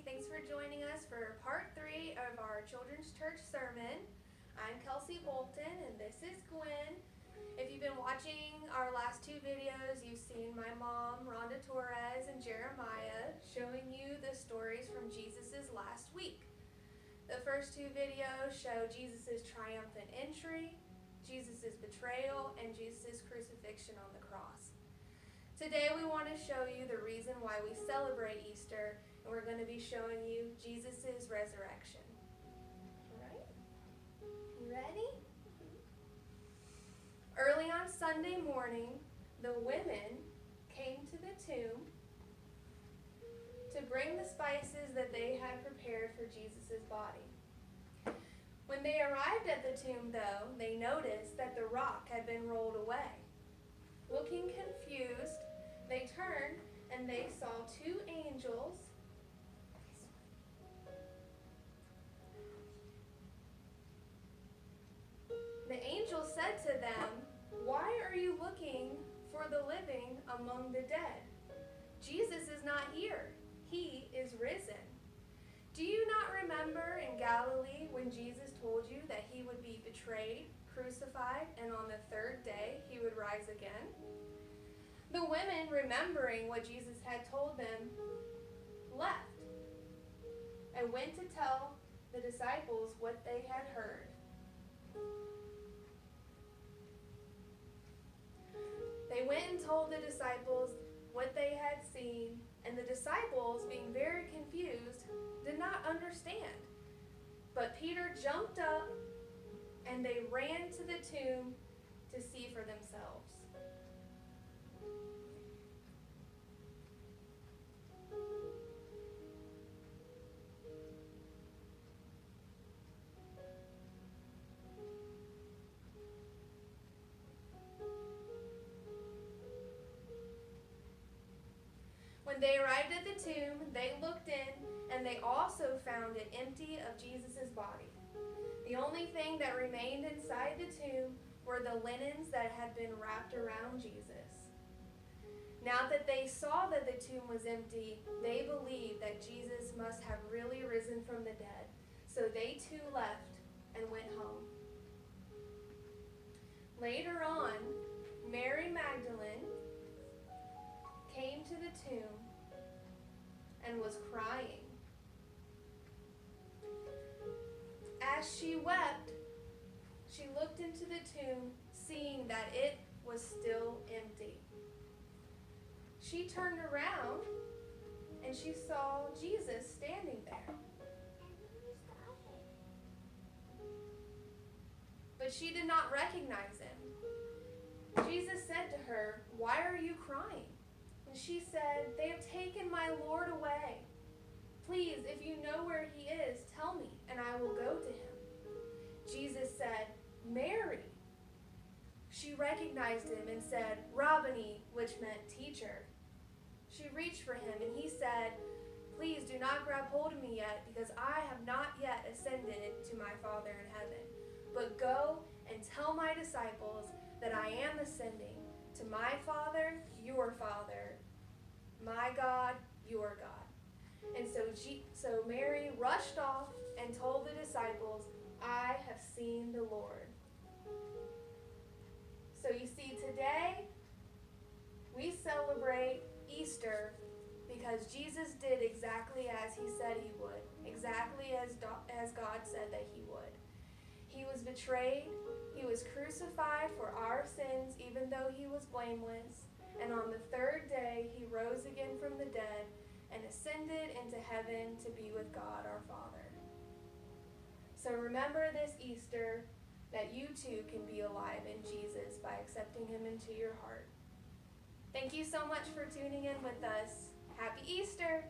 everybody. Thanks for joining us for part 3 of our Children's Church sermon. I'm Kelsey Bolton and this is Gwen. If you've been watching our last 2 videos, you've seen my mom, Rhonda Torres, and Jeremiah showing you the stories from Jesus' last week. The first 2 videos show Jesus' triumphant entry, Jesus' betrayal, and Jesus' crucifixion on the cross. Today we want to show you the reason why we celebrate Easter, and we're going to be showing you Jesus' resurrection. All right? You ready? Early on Sunday morning, the women came to the tomb to bring the spices that they had prepared for Jesus' body. When they arrived at the tomb, though, they noticed that the rock had been rolled away. Looking confused, they turned and they saw 2 angels The angel said to them, "Why are you looking for the living among the dead? Jesus is not here. He is risen. Do you not remember in Galilee when Jesus told you that he would be betrayed, crucified, and on the 3rd day he would rise again?" The women, remembering what Jesus had told them, left and went to tell the disciples what they had heard. They went and told the disciples what they had seen, and the disciples, being very confused, did not understand. But Peter jumped up, and they ran to the tomb to see for themselves. When they arrived at the tomb, they looked in, and they also found it empty of Jesus' body. The only thing that remained inside the tomb were the linens that had been wrapped around Jesus. Now that they saw that the tomb was empty, they believed that Jesus must have really risen from the dead. So they too left and went home. Later on, Mary Magdalene came to the tomb and was crying. As she wept, she looked into the tomb, seeing that it was still empty. She turned around and she saw Jesus standing there. But she did not recognize him. Jesus said to her, "Why are you crying?" And she said, "They have taken my Lord away. Please, if you know where he is, tell me, and I will go to him." Jesus said, "Mary." She recognized him and said, "Rabboni," which meant teacher. She reached for him, and he said, "Please do not grab hold of me yet, because I have not yet ascended to my Father in heaven. But go and tell my disciples that I am ascending to my Father, your Father, my God, your God." And so Mary rushed off and told the disciples, "I have seen the Lord." So you see, today we celebrate Easter because Jesus did exactly as he said he would, exactly as God said that he would. He was betrayed, he was crucified for our sins, even though he was blameless, and on the 3rd day he rose again from the dead and ascended into heaven to be with God our Father. So remember this Easter that you too can be alive in Jesus by accepting him into your heart. Thank you so much for tuning in with us. Happy Easter!